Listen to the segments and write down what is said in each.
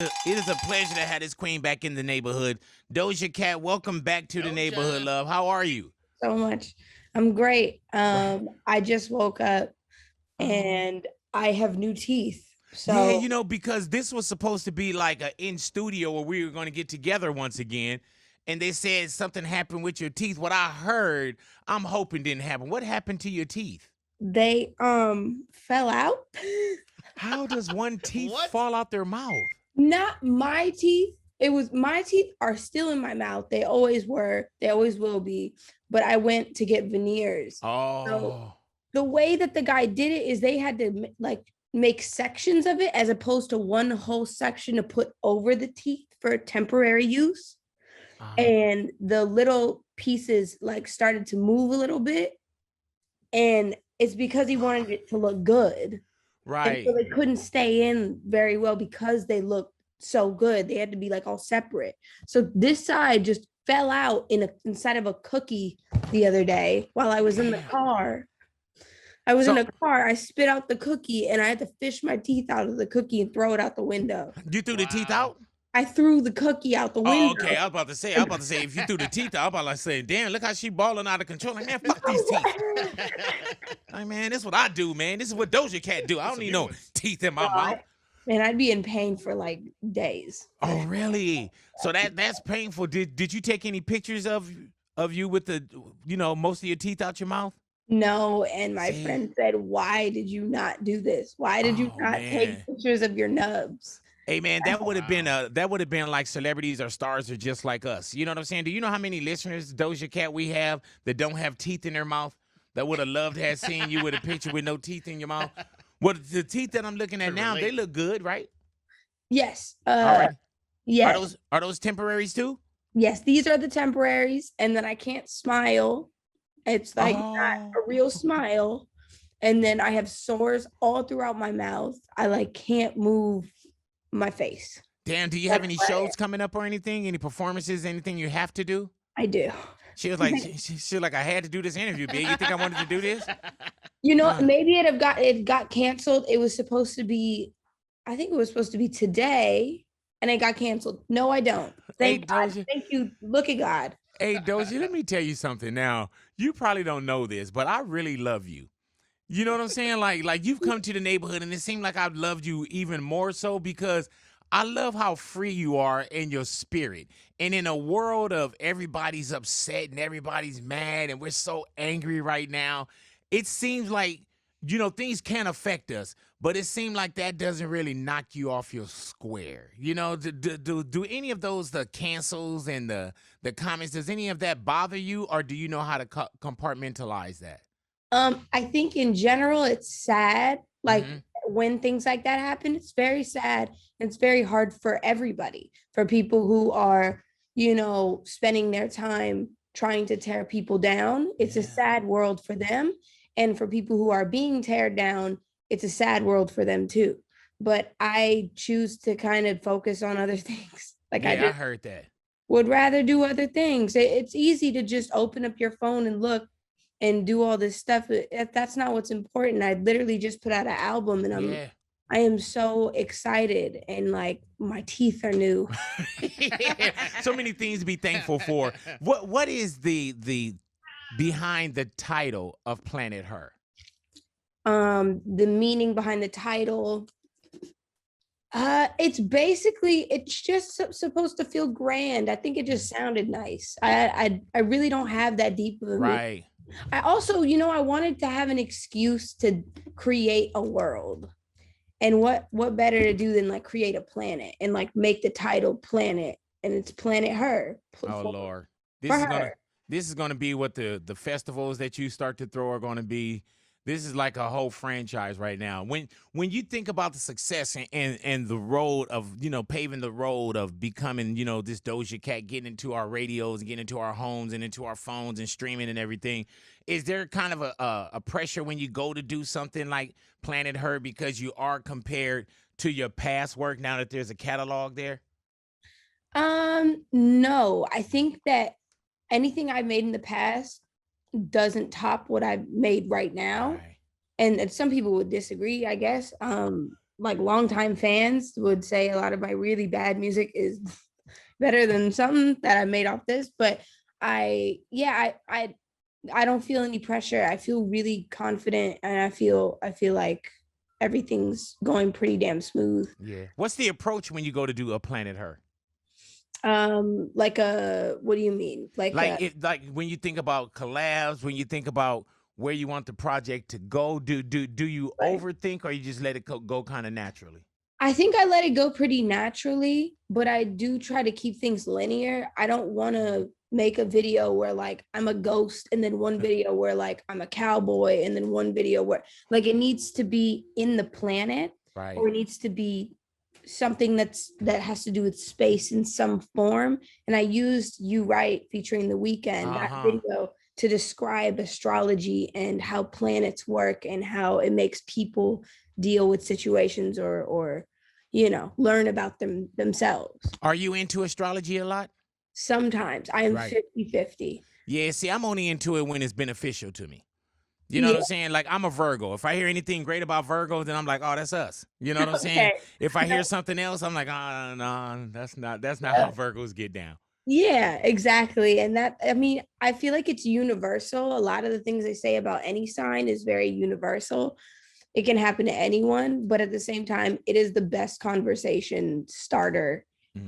It is a pleasure to have this queen back in the neighborhood. Doja Cat, welcome back to the neighborhood, love. How are you? So much. I'm great. Right. I just woke up Oh. and I have new teeth. Yeah, So because this was supposed to be like a in studio where we were going to get together once again. And they said something happened with your teeth. What I heard, I'm hoping didn't happen. What happened to your teeth? they fell out. How does one teeth What? fall out their mouth? Not my teeth. It was my teeth are still in my mouth. They always were. They always will be. But I went to get veneers. So Oh, the way that the guy did it is they had to like make sections of it as opposed to one whole section to put over the teeth for temporary use. uh, And the little pieces like started to move a little bit, and it's because he wanted it to look good, and so right. they couldn't stay in very well because they looked so good. They had to be like all separate. So this side just fell out inside of a cookie the other day while I was in the Damn. car. I was in So a car, I spit out the cookie and I had to fish my teeth out of the cookie and throw it out the window. you threw the teeth Wow. out? I threw the cookie out the Oh, window. okay. I was about to say, if you threw the teeth out, I was about to say, damn, look how she balling out of control. Like, man, fuck these teeth. Like, man, this is what I do, man. This is what Doja Cat do. I don't Some need new no ones. teeth in my mouth. Man, I'd be in pain for like days. Oh, really? So that's painful. Did you take any pictures of you with the most of your teeth out your mouth? No, and my See? friend said, "Why did you not do this? Why did you Oh not take man. pictures of your nubs?" Hey man, I- that would have been like celebrities or stars are just like us. You know what I'm saying? Do you know how many listeners Doja Cat we have that don't have teeth in their mouth that would have loved to have seen you with a picture with no teeth in your mouth? Well, the teeth that I'm looking at Could now, they relate. look good, right? Yes, All right. Are yes, those temporaries too? yes. These are the temporaries, and then I can't smile. It's like not Oh, a real smile. And then I have sores all throughout my mouth. I like can't move my face. damn. Do you have That's any what shows coming up or anything? Any performances? Anything you have to do? I do. She was like, she was like, I had to do this interview, big. You think I wanted to do this? You know, Uh, maybe it got canceled. It was supposed to be, I think it was supposed to be today, and it got canceled. No, I don't. hey, Thank God. Doja. Thank you. Look at God. Hey, Doja, let me tell you something. Now, you probably don't know this, but I really love you. You know what I'm saying? Like you've come to the neighborhood, and it seemed like I've loved you even more so because I love how free you are in your spirit. And in a world of everybody's upset and everybody's mad, and we're so angry right now, it seems like things can affect us, but it seemed like that doesn't really knock you off your square. Do any of those the cancels and the comments? Does any of that bother you, or do you know how to compartmentalize that? I think in general it's sad. Like Hmm. when things like that happen, it's very sad. It's very hard for everybody, for people who are, spending their time trying to tear people down. It's a Yeah. sad world for them. And for people who are being teared down, it's a sad world for them too. But I choose to kind of focus on other things. Like I Yeah, I just heard that. would rather do other things. It's easy to just open up your phone and look and do all this stuff. That's not what's important. I literally just put out an album, and Yeah. I am so excited, and like my teeth are new. So many things to be thankful for. What is the behind the title of Planet Her? The meaning behind the title, it's just supposed to feel grand. I think it just sounded nice. I really don't have that deep of a meaning. Right. I also, I wanted to have an excuse to create a world. And what better to do than like create a planet and like make the title Planet, and it's Planet Her Oh Lord. for This is gonna her. this is gonna be what the festivals that you start to throw are gonna be. This is like a whole franchise right now. When you think about the success and the road of paving the road of becoming this Doja Cat, getting into our radios and getting into our homes and into our phones and streaming and everything, is there kind of a pressure when you go to do something like Planet Her because you are compared to your past work now that there's a catalog there? No, I think that anything I've made in the past doesn't top what I've made right now. Right. And some people would disagree, I guess. like longtime fans would say a lot of my really bad music is better than something that I made off this. But I don't feel any pressure. I feel really confident, and I feel like everything's going pretty damn smooth. Yeah. What's the approach when you go to do a Planet Her? Like a, what do you mean? Like when you think about collabs, when you think about where you want the project to go, do you Right. overthink, or you just let it go kind of naturally? I think I let it go pretty naturally, but I do try to keep things linear. I don't want to make a video where like I'm a ghost, and then one video where like I'm a cowboy, and then one video where like it needs to be in the planet, Right. or it needs to be something that has to do with space in some form. And I used You Right featuring The Weeknd, that video, to describe astrology and how planets work and how it makes people deal with situations, or learn about themselves. Are you into astrology a lot? Sometimes I am Right. 50-50. Yeah, see, I'm only into it when it's beneficial to me. You know what Yeah. I'm saying? Like, I'm a Virgo. If I hear anything great about Virgo, then I'm like, oh, that's us. You know what I'm saying? Okay. If I hear something else, I'm like, oh, no, that's not how Virgos get down. Yeah, exactly. And that, I mean, I feel like it's universal. A lot of the things they say about any sign is very universal. It can happen to anyone, but at the same time, it is the best conversation starter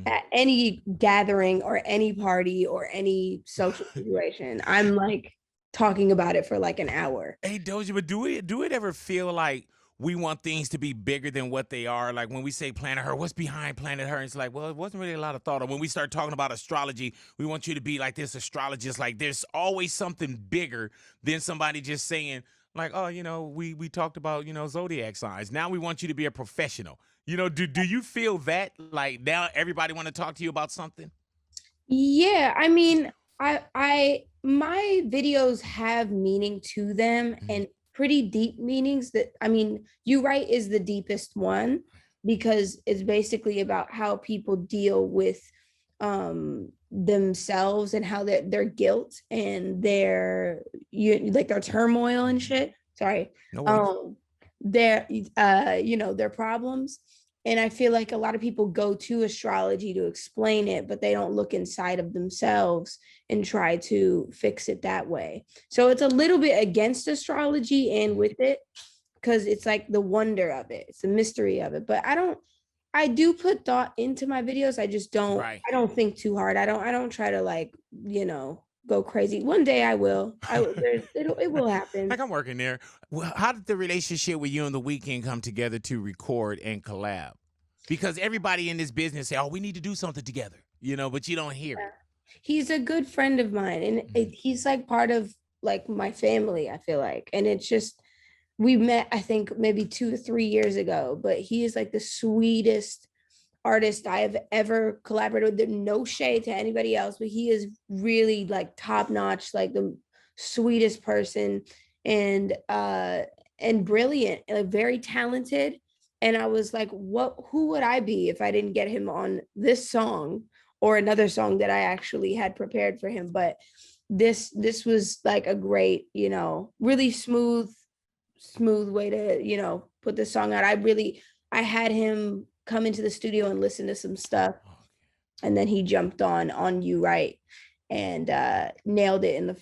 at any gathering or any party or any social situation. I'm like talking about it for like an hour. Hey, Doja, but do it ever feel like we want things to be bigger than what they are? Like when we say Planet Her, what's behind Planet Her? It's like, well, it wasn't really a lot of thought. Or when we start talking about astrology, we want you to be like this astrologist. Like there's always something bigger than somebody just saying, like, oh, we talked about, zodiac signs. Now we want you to be a professional. Do you feel that like now everybody want to talk to you about something? Yeah, I mean, I my videos have meaning to them, Mhm. and pretty deep meanings. That, I mean, You Right is the deepest one, because it's basically about how people deal with themselves, and how their guilt and like their turmoil and shit. Sorry. No worries. Um their their problems. And I feel like a lot of people go to astrology to explain it, but they don't look inside of themselves and try to fix it that way. So it's a little bit against astrology and with it, because it's like the wonder of it, it's the mystery of it. But I do put thought into my videos. I just don't, Right. I don't think too hard. I don't try to like, go crazy. One day I will. It will happen. Like I'm working there. Well, how did the relationship with you and The Weeknd come together to record and collab? Because everybody in this business say, "Oh, we need to do something together," but you don't hear it. He's a good friend of mine, and he's like part of like my family, I feel like. And it's just, we met, I think maybe 2 or 3 years ago, but he is like the sweetest artist I have ever collaborated with. There's no shade to anybody else, but he is really like top notch, like the sweetest person, and brilliant, and like very talented. And I was like, who would I be if I didn't get him on this song or another song that I actually had prepared for him? But this was like a great, really smooth way to, put the song out. I had him come into the studio and listen to some stuff, and then he jumped on You Right, and nailed it in the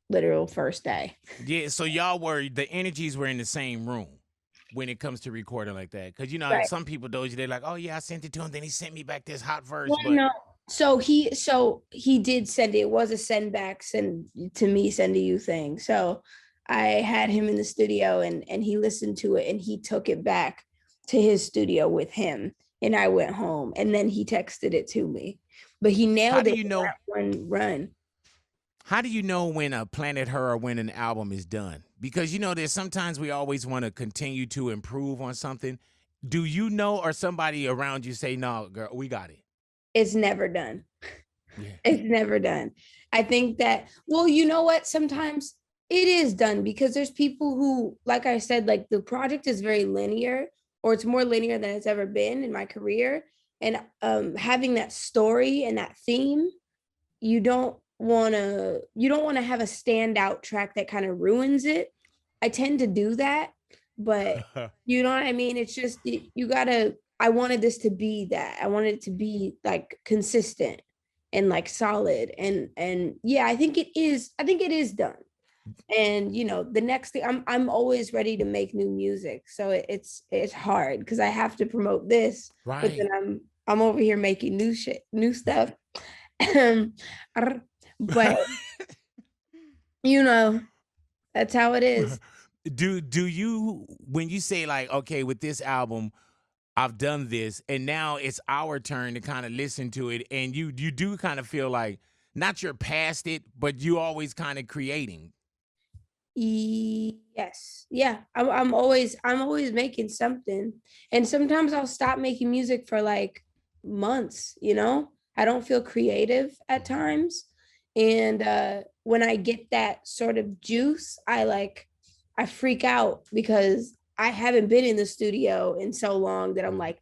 literal first day. Yeah, so the energies were in the same room when it comes to recording like that. Because Right. some people Doja, they're like, oh yeah, I sent it to him, then he sent me back this hot verse. Well, But no. So he did send it. It was a send back, send to me, send to you thing. So I had him in the studio, and he listened to it, and he took it back to his studio with him, and I went home, and then he texted it to me. But he how nailed do it you in know that one run. how do you know when a Planet Her or when an album is done? Because there's sometimes we always want to continue to improve on something. Do you know, or somebody around you say, no, girl, we got it? It's never done. Yeah. It's never done. I think that, well, you know what? Sometimes it is done, because there's people who, like I said, like the project is very linear, or it's more linear than it's ever been in my career. And having that story and that theme, you don't want to have a standout track that kind of ruins it. I tend to do that, but you know what I mean? It's just you gotta, I wanted this to be that. I wanted it to be like consistent and like solid. And yeah, I think it is done. And you know, the next thing, I'm always ready to make new music. So it's hard because I have to promote this, but then Right. I'm over here making new shit, new stuff. But you know, that's how it is. Do you, when you say like, okay, with this album, I've done this, and now it's our turn to kind of listen to it, and you do kind of feel like not you're past it, but you always kind of creating. Yes. Yeah. I'm always making something. And sometimes I'll stop making music for like months, you know? I don't feel creative at times. And when I get that sort of juice, I freak out because I haven't been in the studio in so long that I'm Right. like,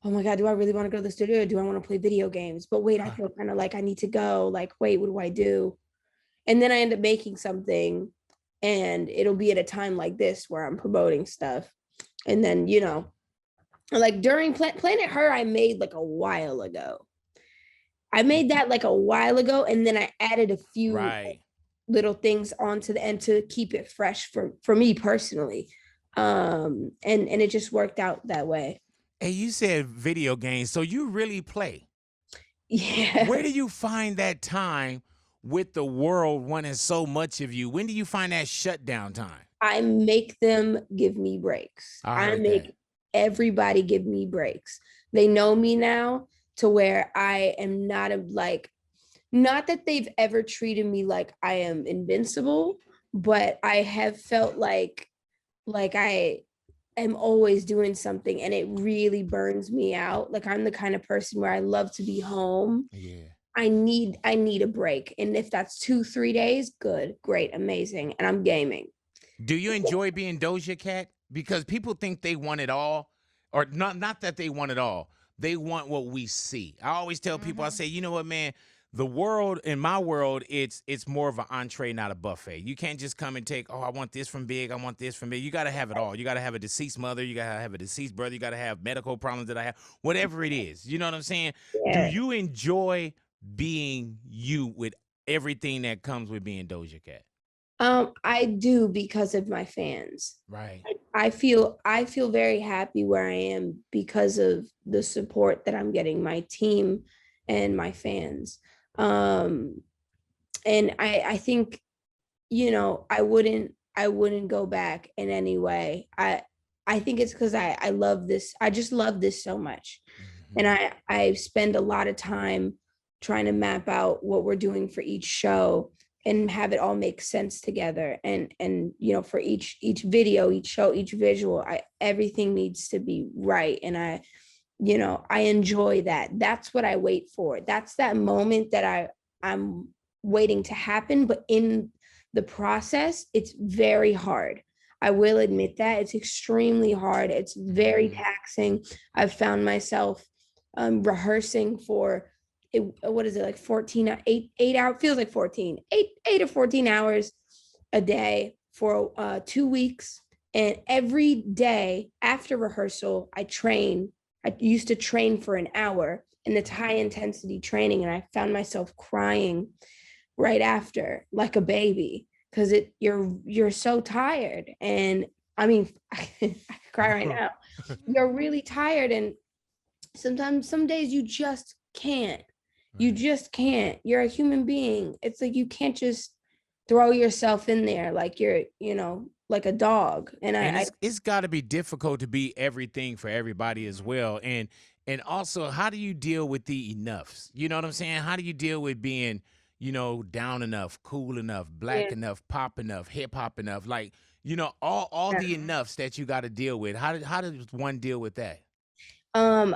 oh my God, do I really want to go to the studio or do I want to play video games? But wait, I Huh. feel kind of like I need to go. Like, wait, what do I do? And then I end up making something, and it'll be at a time like this where I'm promoting stuff. And then, you know, like during Planet Her, I made like a while ago. I made that like a while ago, and then I added a few Right. little things onto the end to keep it fresh for me personally. And it just worked out that way. And you said video games, so you really play. Yeah. Where do you find that time with the world wanting so much of you? When do you find that shutdown time? I make them give me breaks. I I heard that. make everybody give me breaks. They know me now to where I am not a, like, not that they've ever treated me like I am invincible, but I have felt like I am always doing something and it really burns me out. Like I'm the kind of person where I love to be home. Yeah. I need a break. And if that's 2, 3 days, good, great, amazing. And I'm gaming. Do you enjoy being Doja Cat? Because people think they want it all, or not that they want it all. They want what we see. I always tell people, I say, you know what, man, the world, in my world, it's more of an entree, not a buffet. You can't just come and take, oh, I want this from Big, I want this from Big. You gotta have it all. You gotta have a deceased mother, you gotta have a deceased brother, you gotta have medical problems that I have, whatever it is. You know what I'm saying? Do Yeah. you enjoy being you with everything that comes with being Doja Cat? I do because of my fans. Right. I feel very happy where I am because of the support that I'm getting, my team and my fans. Um, and I think, you know, I wouldn't go back in any way. I think it's because I love this. I just love this so much. And Mhm. I spend a lot of time trying to map out what we're doing for each show and have it all make sense together. And you know, for each video, each show, each visual, I everything needs to be right. And I, you know, I enjoy that. That's what I wait for. That's that moment that I'm waiting to happen. But in the process, it's very hard. I will admit that it's extremely hard. It's very Mhm. taxing. I've found myself rehearsing for what is it, like 14, 8 hours, feels like 14, 8 to 14 hours a day for 2 weeks. And every day after rehearsal, I used to train for an hour, and it's high intensity training. And I found myself crying right after, like a baby, because you're so tired. And I mean, I could cry right now. You're really tired, and sometimes some days you just can't. You Right. just can't. You're a human being. It's like you can't just throw yourself in there like you're, you know, like a dog. And And I it's got to be difficult to be everything for everybody as well. And also, how do you deal with the enoughs? You know what I'm saying? How do you deal with being, down enough, cool enough, black yeah, enough, pop enough, hip hop enough, like, all the yeah. enoughs that you got to deal with. How does one deal with that? Um,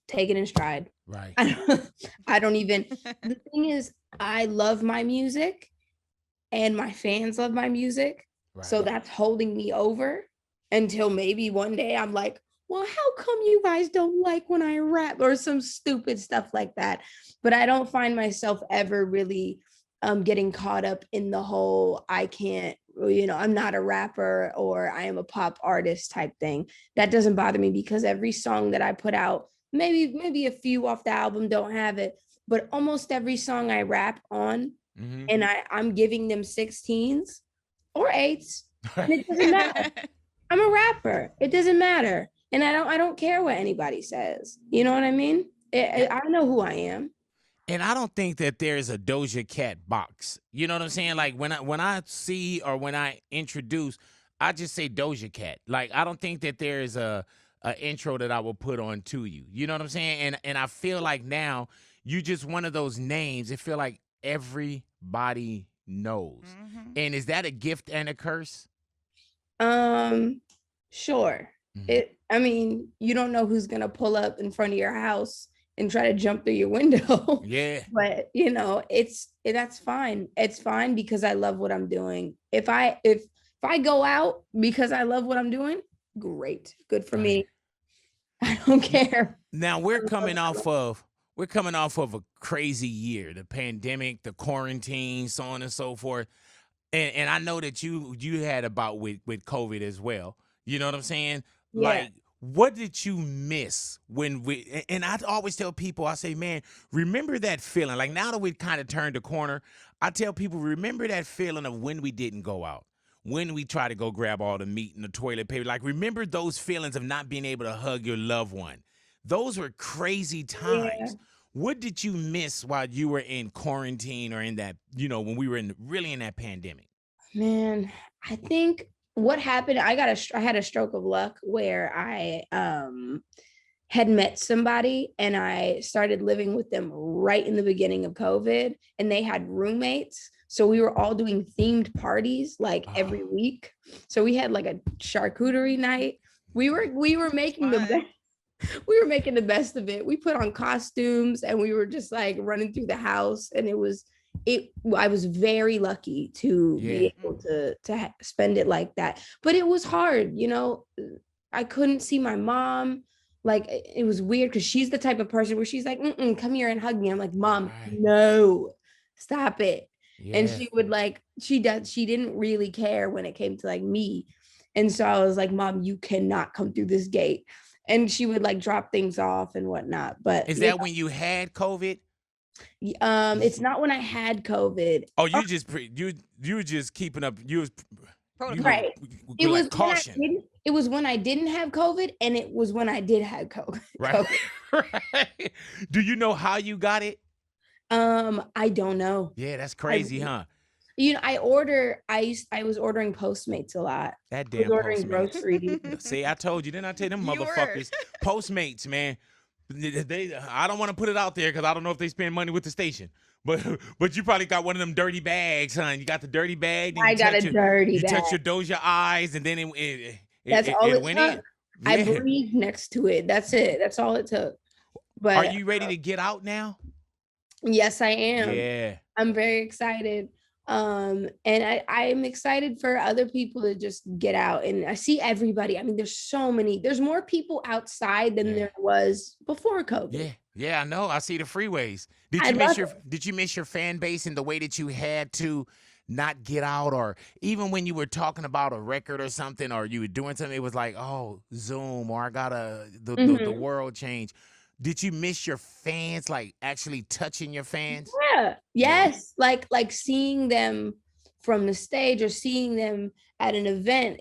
take it in stride. Right. I don't even, the thing is, I love my music and my fans love my music. So Right. that's holding me over until maybe one day I'm like, well, how come you guys don't like when I rap or some stupid stuff like that? But I don't find myself ever really getting caught up in the whole I can't I'm not a rapper or I am a pop artist type thing. That doesn't bother me because every song that I put out, maybe a few off the album don't have it, but almost every song I rap on, and I'm giving them 16s or 8s, and it doesn't matter. I'm a rapper. It doesn't matter. And I don't care what anybody says. You know what I mean? I know who I am. And I don't think that there's a Doja Cat box. You know what I'm saying? Like when I see or when I introduce, I just say Doja Cat. Like I don't think that there is a intro that I will put on to you. You know what I'm saying? And I feel like now you just one of those names. It feel like everybody knows. And is that a gift and a curse? Sure. I mean, you don't know who's gonna pull up in front of your house and try to jump through your window. Yeah. But that's fine. It's fine because I love what I'm doing. If I go out because I love what I'm doing, great. Good for me. I don't care. Now we're coming off of a crazy year, the pandemic, the quarantine, so on and so forth. And I know that you had a bout with COVID as well. You know what I'm saying? Yeah. Like, what did you miss when and I always tell people, I say, man, remember that feeling. Like now that we kind of turned the corner, I tell people, remember that feeling of when we didn't go out, when we tried to go grab all the meat and the toilet paper. Like, remember those feelings of not being able to hug your loved one. Those were crazy times. Yeah. What did you miss while you were in quarantine or in that, when we were really in that pandemic? Man, I think what happened, I had a stroke of luck where I had met somebody and I started living with them right in the beginning of COVID, and they had roommates. So we were all doing themed parties like every week. So we had like a charcuterie night. We were making the best. We were making the best of it. We put on costumes and we were just like running through the house, and I was very lucky to be able to spend it like that. But it was hard, I couldn't see my mom. Like it was weird because she's the type of person where she's like, come here and hug me. I'm like, Mom, no, stop it. Yeah. And she would she didn't really care when it came to like me. And so I was like, Mom, you cannot come through this gate. And she would like drop things off and whatnot. But is that when you had COVID? It's not when I had COVID. Oh, you were just keeping up. You was right. It was caution. It was when I didn't have COVID, and it was when I did have COVID. Right. Right. Do you know how you got it? I don't know. Yeah, that's crazy, huh? I was ordering Postmates a lot. That damn ordering Postmates. Groceries. See, I told you, didn't I tell them motherfuckers? Postmates, man. I don't want to put it out there because I don't know if they spend money with the station. But you probably got one of them dirty bags, son. You got the dirty bag. I got a dirty bag. You touch your Doja eyes, and then it went in. Yeah. I breathed next to it. That's it. That's all it took. But are you ready to get out now? Yes, I am. Yeah. I'm very excited. And I'm excited for other people to just get out, and I see everybody. I mean, there's more people outside than there was before COVID. Yeah, I know. I see the freeways. Did you miss your fan base in the way that you had to not get out, or even when you were talking about a record or something, or you were doing something, it was like, oh, Zoom, or I gotta the world change. Did you miss your fans, like actually touching your fans? Yeah. Yes. Like seeing them from the stage or seeing them at an event.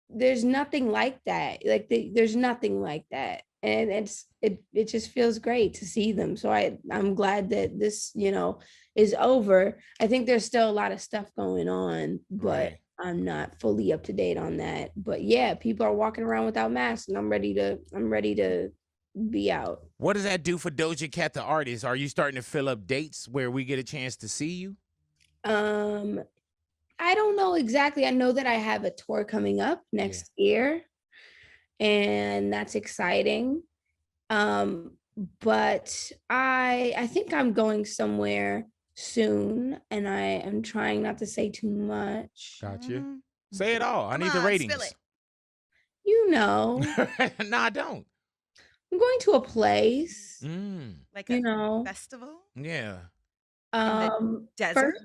There's nothing like that. Like there's nothing like that. And it just feels great to see them. So I'm glad that this, is over. I think there's still a lot of stuff going on, but I'm not fully up to date on that. But yeah, people are walking around without masks, and I'm ready to be out. What does that do for Doja Cat the artist? Are you starting to fill up dates where we get a chance to see you? I don't know exactly. I know that I have a tour coming up next year, and that's exciting. But I think I'm going somewhere soon, and I am trying not to say too much. Gotcha. Say it all. I need the ratings. Spill it. No, I don't. I'm going to a place. Like a festival? Yeah. Desert?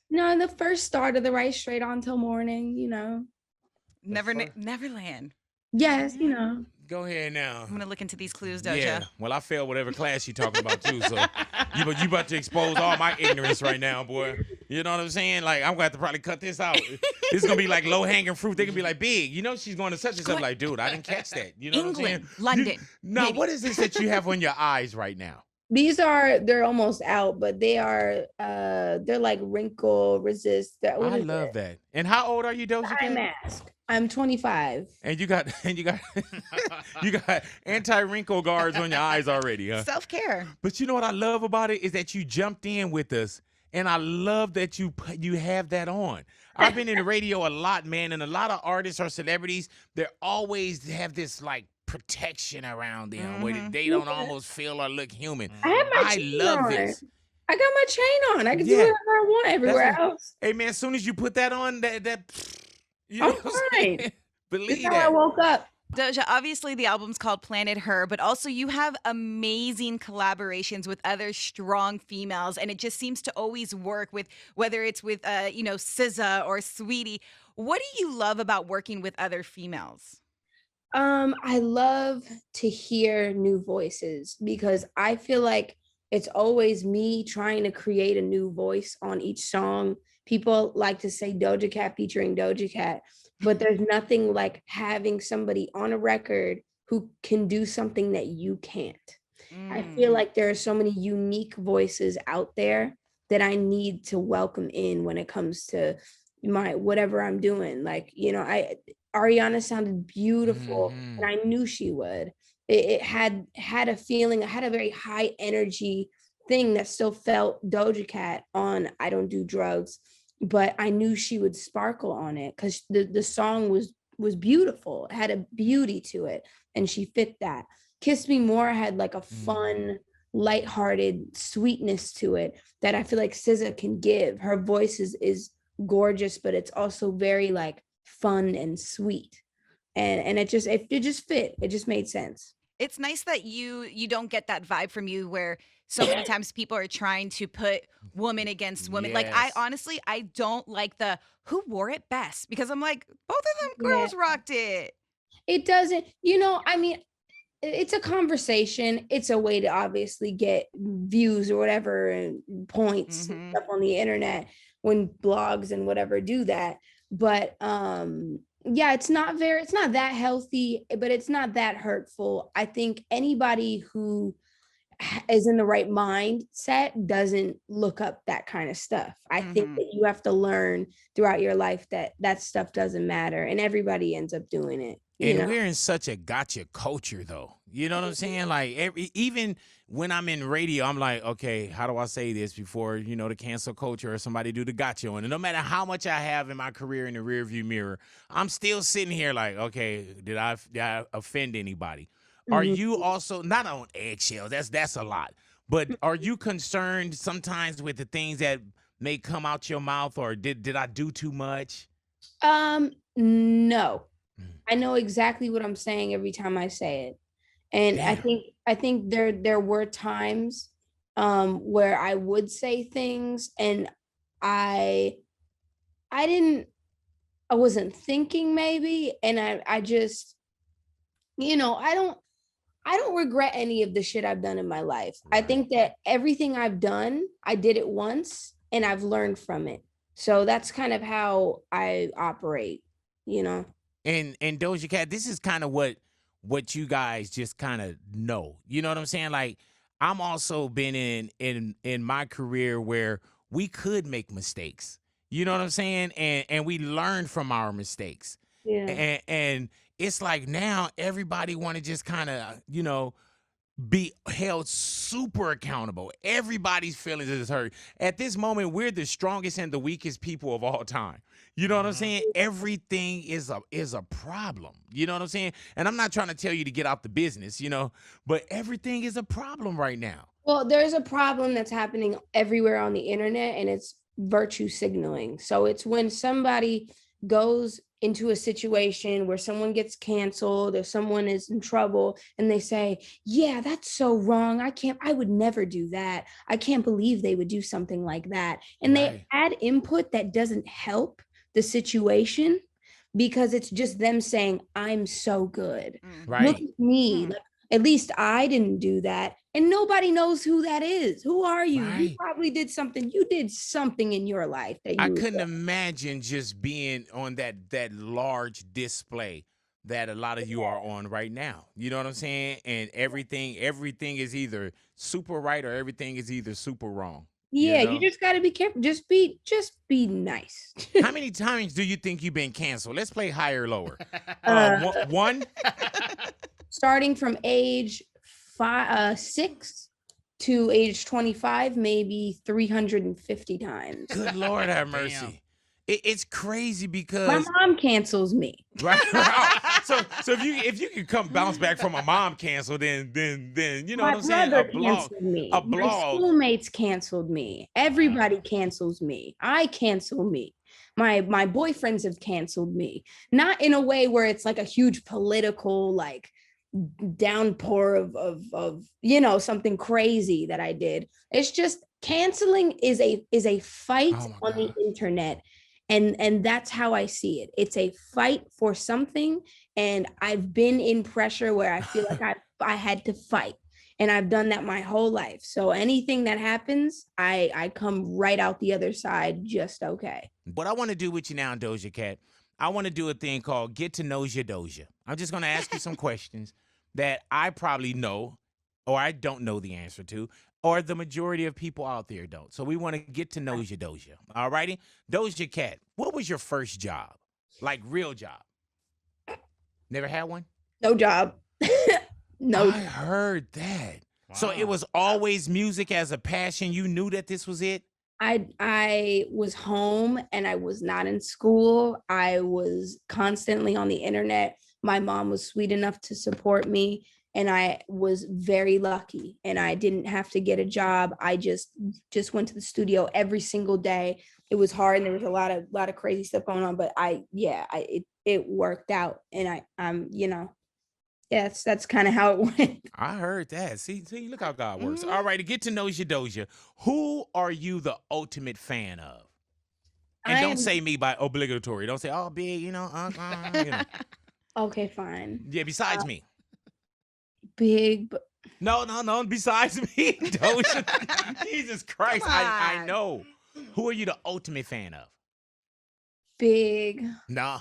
No, the first start of the right straight on till morning, Neverland. Yes, Go ahead now. I'm gonna look into these clues, Yeah. Doja. Well, I failed whatever class you talking about too. So you about to expose all my ignorance right now, boy. You know what I'm saying? Like I'm gonna have to probably cut this out. This is gonna be like low hanging fruit. They can be like, Big, she's going to such and such. Like, dude, I didn't catch that. You know England, what I'm saying? London. Now, maybe. what is this that you have on your eyes right now? they're almost out, but they're like wrinkle resist. I love that. And how old are you, Doja Eye Cat? mask. I'm 25. And you got you got anti-wrinkle guards on your eyes already, huh? Self-care. But you know what I love about it is that you jumped in with us, and I love that you have that on. I've been in the radio a lot, man, and a lot of artists or celebrities, they always have this like protection around them where they don't almost feel or look human. I have my chain love on. this. I got my chain on. I can do whatever I want everywhere else. Hey man, as soon as you put that on, that you I'm know what I'm saying? fine. Believe That's how I woke up. Doja, obviously the album's called Planet Her, but also you have amazing collaborations with other strong females, and it just seems to always work with whether it's with SZA or Sweetie. What do you love about working with other females? I love to hear new voices because I feel like it's always me trying to create a new voice on each song. People like to say Doja Cat featuring Doja Cat, but there's nothing like having somebody on a record who can do something that you can't. I feel like there are so many unique voices out there that I need to welcome in when it comes to my whatever I'm doing. Like, Ariana sounded beautiful, and I knew she would. It had a feeling, I had a very high energy thing that still felt Doja Cat on I Don't Do Drugs, but I knew she would sparkle on it because the song was beautiful. It had a beauty to it, and she fit that. Kiss Me More had like a fun, lighthearted sweetness to it that I feel like SZA can give. Her voice is gorgeous, but it's also very like fun and sweet, and it just fit. It just made sense. It's nice that you don't get that vibe from you where so many times people are trying to put woman against woman. Like I honestly don't like the who wore it best because I'm like both of them girls rocked it. It doesn't, I mean, it's a conversation. It's a way to obviously get views or whatever and points and stuff on the internet when blogs and whatever do that. But yeah, it's not that healthy, but it's not that hurtful. I think anybody who is in the right mindset doesn't look up that kind of stuff. I think that you have to learn throughout your life that stuff doesn't matter, and everybody ends up doing it. And we're in such a gotcha culture, though. You know what I'm saying? Like even when I'm in radio, I'm like, okay, how do I say this before the cancel culture or somebody do the gotcha one? And no matter how much I have in my career in the rearview mirror, I'm still sitting here like, okay, did I offend anybody? Are you also not on eggshells? That's a lot. But are you concerned sometimes with the things that may come out your mouth, or did I do too much? No. I know exactly what I'm saying every time I say it. And Damn. I think there were times where I would say things and I wasn't thinking maybe, and I just I don't regret any of the shit I've done in my life. I think that everything I've done, I did it once and I've learned from it. So that's kind of how I operate. And Doja Cat, this is kind of what you guys just kind of know. You know what I'm saying? Like I'm also been in my career where we could make mistakes. You know what I'm saying? And we learn from our mistakes. Yeah. And it's like now everybody want to just kind of, be held super accountable. Everybody's feelings is hurt. At this moment, we're the strongest and the weakest people of all time. You know what I'm saying? Everything is a problem. You know what I'm saying? And I'm not trying to tell you to get out the business, but everything is a problem right now. Well, there's a problem that's happening everywhere on the internet, and it's virtue signaling. So it's when somebody goes into a situation where someone gets canceled or someone is in trouble and they say, yeah, that's so wrong. I would never do that. I can't believe they would do something like that. And they add input that doesn't help the situation because it's just them saying, I'm so good. Right. Look at me. Like, at least I didn't do that. And nobody knows who that is. Who are you? Right. You probably did something. You did something in your life that you I couldn't imagine just being on that large display that a lot of you are on right now. You know what I'm saying? And everything is either super right or everything is either super wrong. Yeah, you know? you just got to be careful. Just be nice. How many times do you think you've been canceled? Let's play higher or lower. One. Starting from age 6 to age 25, maybe 350 times. Good Lord have mercy. It's crazy My because mom cancels me. right. So if you could come bounce back from a mom cancel, then you know My what I'm saying? brother canceled me. A My blog. schoolmates canceled me. Everybody cancels me. I cancel me. My boyfriends have canceled me. Not in a way where it's like a huge political like downpour of you know, something crazy that I did. It's just canceling is a fight on the internet. And that's how I see it. It's a fight for something. And I've been in pressure where I feel like I had to fight. And I've done that my whole life. So anything that happens, I come right out the other side just okay. What I want to do with you now, Doja Cat, I want to do a thing called Get to Know Your Doja. I'm just going to ask you some questions that I probably know or I don't know the answer to, or the majority of people out there don't. So we want to get to know your Doja. All righty? Doja Cat, what was your first job? Like real job? Never had one? No job. No. I heard that. Wow. So it was always music as a passion. You knew that this was it? I was home and I was not in school. I was constantly on the internet. My mom was sweet enough to support me. And I was very lucky and I didn't have to get a job. I just went to the studio every single day. It was hard and there was a lot of crazy stuff going on, but it worked out. And I'm, you know, that's kind of how it went. I heard that. See, look how God works. All right, to get to know your Doja, who are you the ultimate fan of? And don't say me by obligatory. Don't say, oh, big, you know. You know. Okay, fine. Yeah, besides me. Big. No. Besides me, Doja. Jesus Christ, I know. Who are you the ultimate fan of? Big. Nah,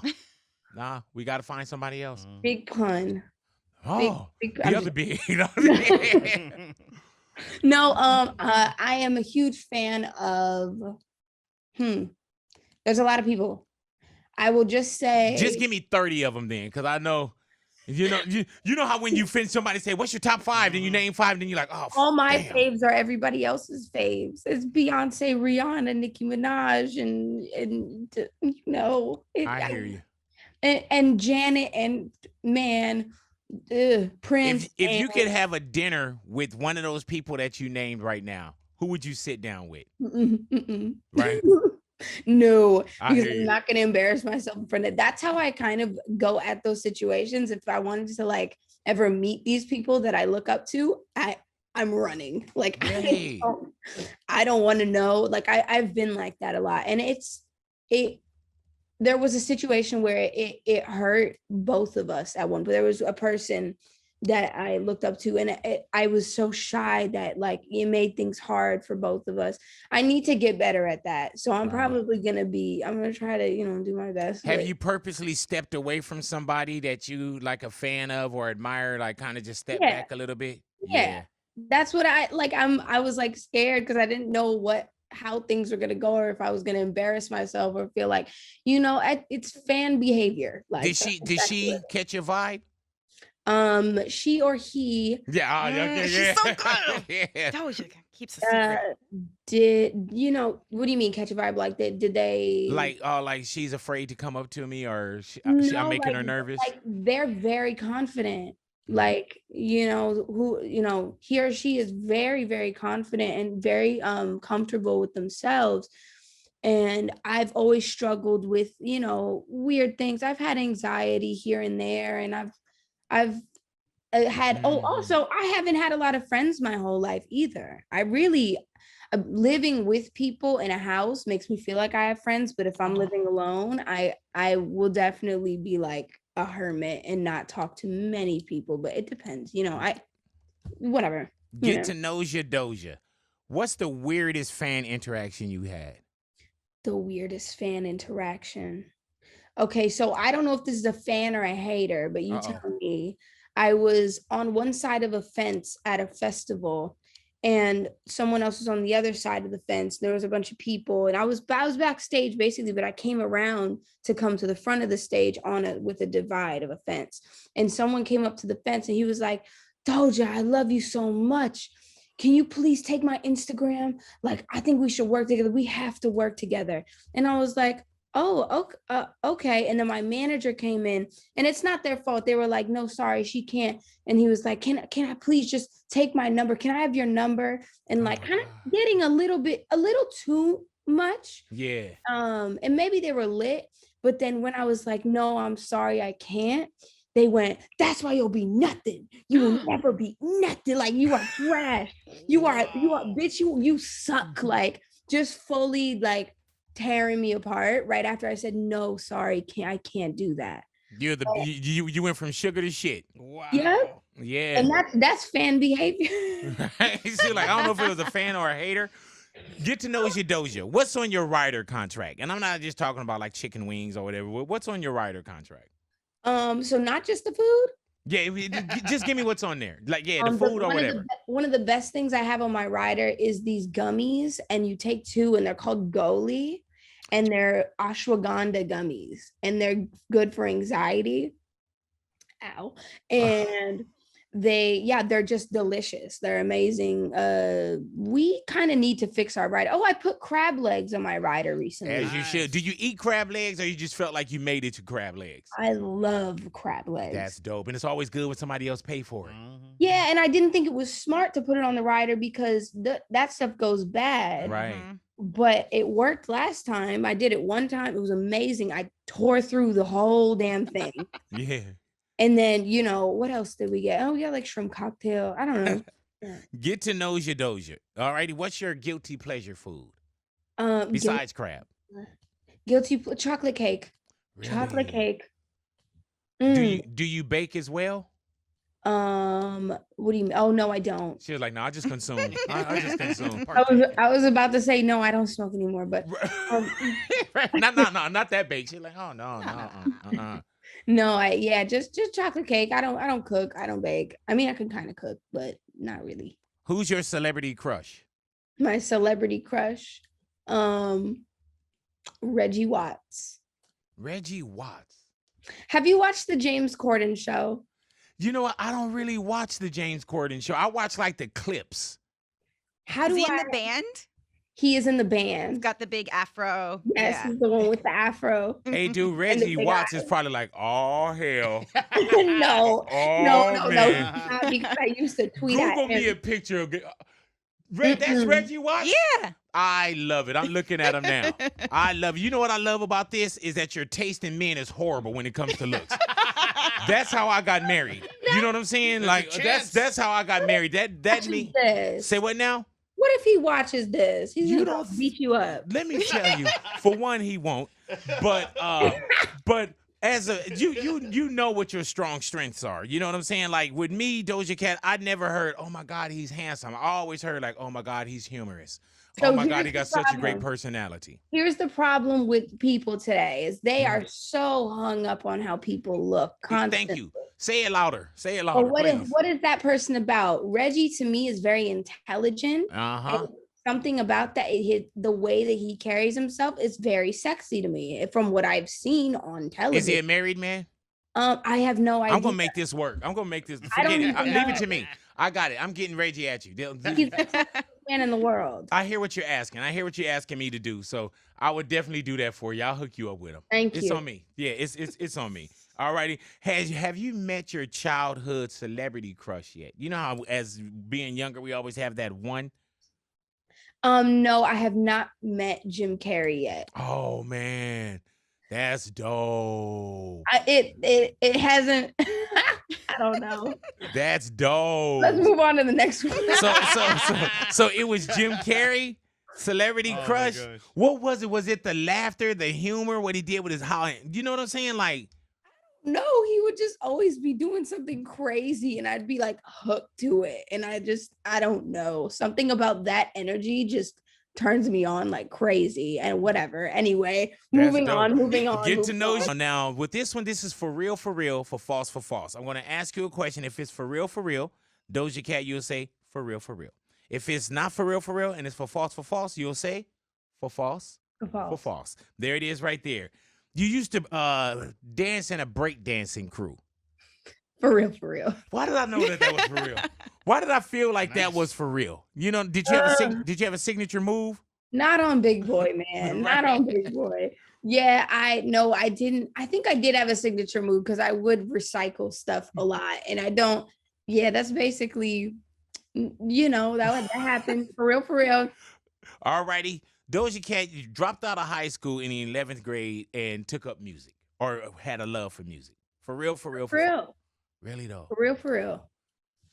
we got to find somebody else. Big Pun. Oh, big, the other big. No, I am a huge fan of. There's a lot of people. I will just say. Just give me 30 of them then, because I know. You know how when you finish somebody say, what's your top 5? Then you name 5, then you're like, oh, all my damn. faves are everybody else's faves. It's Beyonce, Rihanna, Nicki Minaj, and you know. I hear you. And Janet and man, Prince. If you could have a dinner with one of those people that you named right now, who would you sit down with? Right? No, because I'm not going to embarrass myself in front of. That's how I kind of go at those situations. If I wanted to like ever meet these people that I look up to, I'm running. Like hey. I don't want to know. Like I've been like that a lot, and there was a situation where it hurt both of us at one point. There was a person that I looked up to, and I was so shy that like it made things hard for both of us. I need to get better at that. So I'm probably going to try to, you know, do my best. Have you purposely stepped away from somebody that you like a fan of or admire, like kind of just step back a little bit? Yeah. That's what I like. I was like scared because I didn't know how things were going to go, or if I was going to embarrass myself or feel like, you know, it's fan behavior. Like, did she catch your vibe? She or he. Yeah. She's so good. Yeah. Doja keeps a secret. Did you know? What do you mean catch a vibe? Like that? Did they like she's afraid to come up to me, or no, I'm making her nervous? Like they're very confident. Like, you know, he or she is very, very confident and very comfortable with themselves. And I've always struggled with, weird things. I've had anxiety here and there, and I've had, also, I haven't had a lot of friends my whole life either. I really, living with people in a house makes me feel like I have friends, but if I'm living alone, I will definitely be like a hermit and not talk to many people, but it depends, whatever. Get to know your Doja. What's the weirdest fan interaction you had? The weirdest fan interaction. Okay, so I don't know if this is a fan or a hater, but you tell me. I was on one side of a fence at a festival, and someone else was on the other side of the fence. There was a bunch of people, and I was backstage basically, but I came around to come to the front of the stage with a divide of a fence. And someone came up to the fence, and he was like, "Doja, I love you so much. Can you please take my Instagram? Like, I think we should work together. We have to work together." And I was like, "Oh, okay." And then my manager came in, and it's not their fault. They were like, "No, sorry, she can't." And he was like, can I please just take my number? Can I have your number?" And like kind of getting a little too much. Yeah. And maybe they were lit, but then when I was like, "No, I'm sorry, I can't," they went, "That's why you'll be nothing. You will never be nothing. Like, you are trash. You are bitch. You suck." Like, just fully like tearing me apart right after I said, "No, sorry, I can't do that." You went from sugar to shit. Wow. Yeah. And that's fan behavior. See, like, I don't know if it was a fan or a hater. Get to know your Doja. What's on your rider contract? And I'm not just talking about like chicken wings or whatever. What's on your rider contract? So not just the food. Yeah, just give me what's on there. Like, yeah, the food or whatever. One of the best things I have on my rider is these gummies, and you take 2, and they're called Goli, and they're Ashwagandha Gummies, and they're good for anxiety. Ow. And they're just delicious. They're amazing. We kind of need to fix our rider. I put crab legs on my rider recently. As you should. Do you eat crab legs, or you just felt like you made it to crab legs? I love crab legs. That's dope. And it's always good when somebody else pay for it. Yeah, and I didn't think it was smart to put it on the rider because that stuff goes bad. Right. But it worked last time. I did it one time. It was amazing. I tore through the whole damn thing. Yeah. And then, what else did we get? We got like shrimp cocktail. I don't know. Yeah. Get to know your Doja. All righty. What's your guilty pleasure food? Besides crab. Chocolate cake. Really? Chocolate cake. Mm. Do you bake as well? What do you mean? Oh, no, I don't. She was like, "No, I just consume. I just consume." I was about to say, no, I don't smoke anymore, but not that bake. She's like, "Oh no. No, just chocolate cake. I don't cook. I don't bake. I mean, I can kind of cook, but not really. Who's your celebrity crush? My celebrity crush, Reggie Watts. Reggie Watts. Have you watched the James Corden show? You know what? I don't really watch the James Corden show. I watch like the clips. Is he in the band? He is in the band. He's got the big afro. Yes, he's the one with the afro. Hey, dude, Reggie Watts is probably like, "Oh hell." No. Because I used to tweet at him. Google me a picture of that's Reggie Watts? Yeah. I love it. I'm looking at him now. I love it. You know what I love about this is that your taste in men is horrible when it comes to looks. That's how I got married. You know what I'm saying? Like, that's how I got married. That me. Say what now? What if he watches this? He's gonna beat you up. Let me tell you. For one, he won't. But as you know what your strong strengths are. You know what I'm saying? Like with me, Doja Cat, I never heard, "Oh my God, he's handsome." I always heard like, "Oh my God, he's humorous. So oh my God, he got such a great personality." Here's the problem with people today is they are so hung up on how people look constantly. Thank you. Say it louder. Say it louder. But what is that person about? Reggie to me is very intelligent. Uh-huh. Something about that, the way that he carries himself is very sexy to me from what I've seen on television. Is he a married man? I have no idea. I'm gonna make this work. I'm gonna make this. Forget it. Leave it to me. I got it. I'm getting Reggie at you. He's the best man in the world. I hear what you're asking. I hear what you're asking me to do. So I would definitely do that for you. I'll hook you up with him. Thank you. It's on me. Yeah, it's on me. All righty. Have you met your childhood celebrity crush yet? You know how as being younger we always have that one. No, I have not met Jim Carrey yet. Oh man, that's dope. It hasn't. I don't know. That's Let's dope. move on to the next one. So it was Jim Carrey, Celebrity Crush. gosh. What was it? Was it the laughter, the humor, what he did with his how? You know what I'm saying? Like, No, he would just always be doing something crazy and I'd be like hooked to it. And I don't know. Something about that energy just turns me on like crazy and whatever. Anyway, That's moving dope. on, moving on. Get to moving know on. you. Now, with this one, this is for real, for false, for false. I'm going to ask you a question. If it's for real, Doja Cat, you'll say for real, for real. If it's not for real, and it's for false, you'll say for false, for False. false. There it is right there. You used to dance in a break dancing crew. For real. Why did I know that was for real? Why did I feel like that was for real? You know, did you have a signature move? Not on Big Boy, man. Not on Big Boy. Yeah, I didn't. I think I did have a signature move because I would recycle stuff a lot. And I don't, yeah, that's basically, that happened for real. All righty. Doja Cat, you dropped out of high school in the 11th grade and took up music or had a love for music. For real. For real. Really though. For real.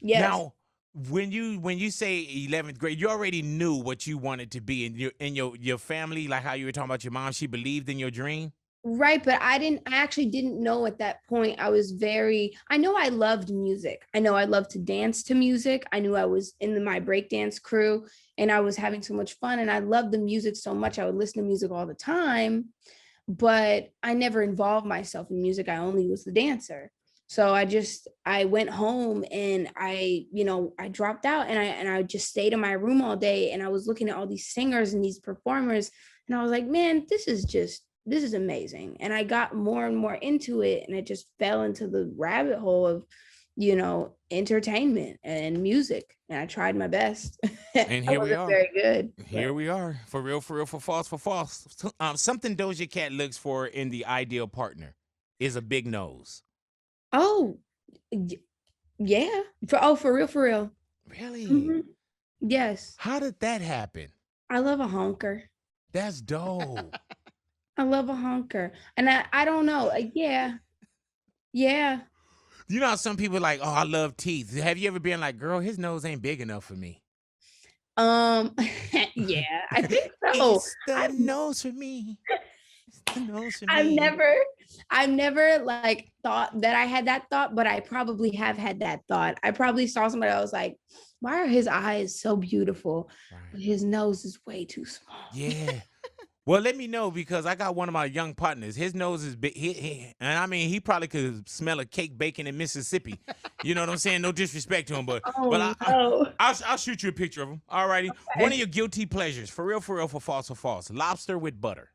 Yes. Now, when you say 11th grade, you already knew what you wanted to be in your family, like how you were talking about your mom, she believed in your dream. Right, but I actually didn't know at that point. I know I loved music. I know I loved to dance to music. I knew I was in my breakdance crew and I was having so much fun and I loved the music so much. I would listen to music all the time, but I never involved myself in music. I only was the dancer. So I went home and I dropped out and I just stayed in my room all day and I was looking at all these singers and these performers and I was like, man, this is amazing. And I got more and more into it and I just fell into the rabbit hole of, entertainment and music. And I tried my best. And here we are. Very good. Here we are. For real, for false, for false. Something Doja Cat looks for in the ideal partner is a big nose. Oh, yeah. For real. Really? Mm-hmm. Yes. How did that happen? I love a honker. That's dope. I love a honker. And I don't know. Like, yeah. You know how some people are like, oh, I love teeth. Have you ever been like, girl, his nose ain't big enough for me? Yeah, I think so. It's the nose for me. It's the nose for I've me. never like thought that I had that thought, but I probably have had that thought. I probably saw somebody, I was like, why are his eyes so beautiful? Right. But his nose is way too small. Yeah. Well, let me know because I got one of my young partners. His nose is big. And I mean, he probably could smell a cake baking in Mississippi. You know what I'm saying? No disrespect to him, but I'll shoot you a picture of him. All righty. Okay. One of your guilty pleasures. For real, for false. Lobster with butter.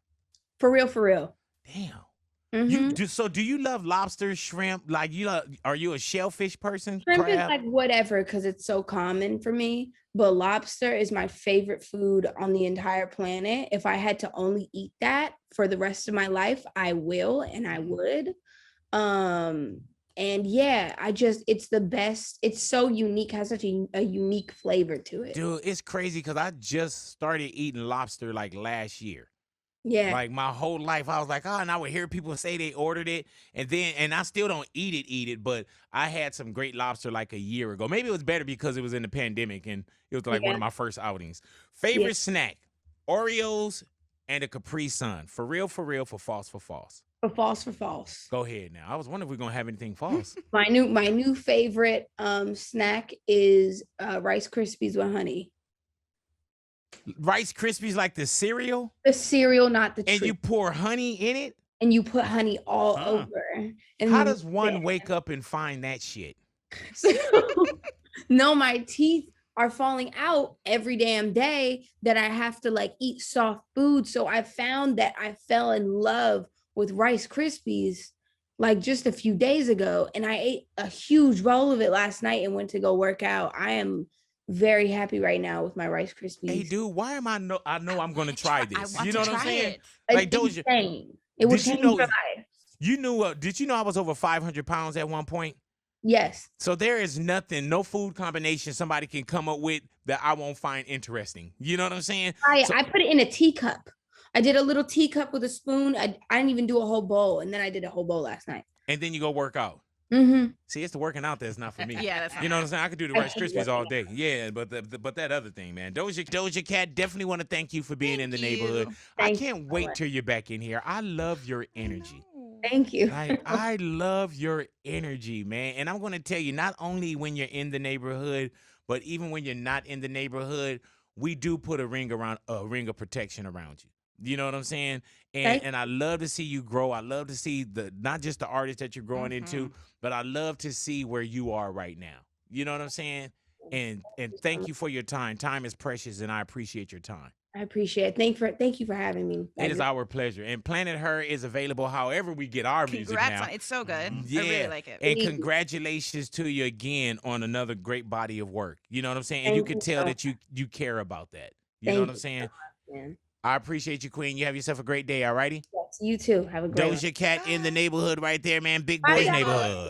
For real. Damn. Mm-hmm. Do you love lobster, shrimp? Like are you a shellfish person? Shrimp Crab? is like whatever because it's so common for me. But lobster is my favorite food on the entire planet. If I had to only eat that for the rest of my life, I will and I would. And yeah, it's the best. It's so unique, has such a unique flavor to it. Dude, it's crazy because I just started eating lobster like last year. Yeah. Like my whole life, I was like, and I would hear people say they ordered it, and I still don't eat it, but I had some great lobster like a year ago. Maybe it was better because it was in the pandemic, and it was like one of my first outings. Favorite snack, Oreos and a Capri Sun. For real, for false, for false. For false. Go ahead now. I was wondering if we're gonna have anything false. My new favorite snack is Rice Krispies with honey. Rice Krispies like the cereal? The cereal, not the treat. And you pour honey in it? And you put honey all over. And how does one wake up and find that shit? So, no, my teeth are falling out every damn day that I have to like eat soft food. So I found that I fell in love with Rice Krispies like just a few days ago. And I ate a huge bowl of it last night and went to go work out. I am very happy right now with my Rice Krispies. Hey, dude, why am I know I'm going to try this. I want you know to what I'm saying? it. Like Doja, it was did you know I was over 500 pounds at one point? Yes. So there is nothing, no food combination somebody can come up with that I won't find interesting. You know what I'm saying? I put it in a teacup. I did a little teacup with a spoon. I didn't even do a whole bowl, and then I did a whole bowl last night. And then you go work out. Mm-hmm. See, it's the working out that's not for me. Yeah, that's not You know what I'm saying? I could do the I Rice hate Krispies working all out. day. Yeah, but that other thing, man. Doja Cat, definitely want to thank you for being in the neighborhood. I Thank can't you so wait much. till you're back in here. I love your energy. Thank you. Like, I love your energy, man. And I'm going to tell you, not only when you're in the neighborhood, but even when you're not in the neighborhood, we do put a ring of protection around you. You know what I'm saying? And I love to see you grow. I love to see not just the artist that you're growing into, but I love to see where you are right now. You know what I'm saying? And thank you for your time. Time is precious, and I appreciate your time. I appreciate it. Thank you for having me. It is our pleasure. And Planet Her is available however we get our music Congrats now. on it's so good. Yeah. I really like it. And congratulations to you again on another great body of work. You know what I'm saying? And you can tell that you care about that. You know what I'm saying? Man. I appreciate you, Queen. You have yourself a great day, all righty? Yes, you too. Have a great one. Doja Cat in the neighborhood right there, man. Big Bye, Boy's guys. neighborhood.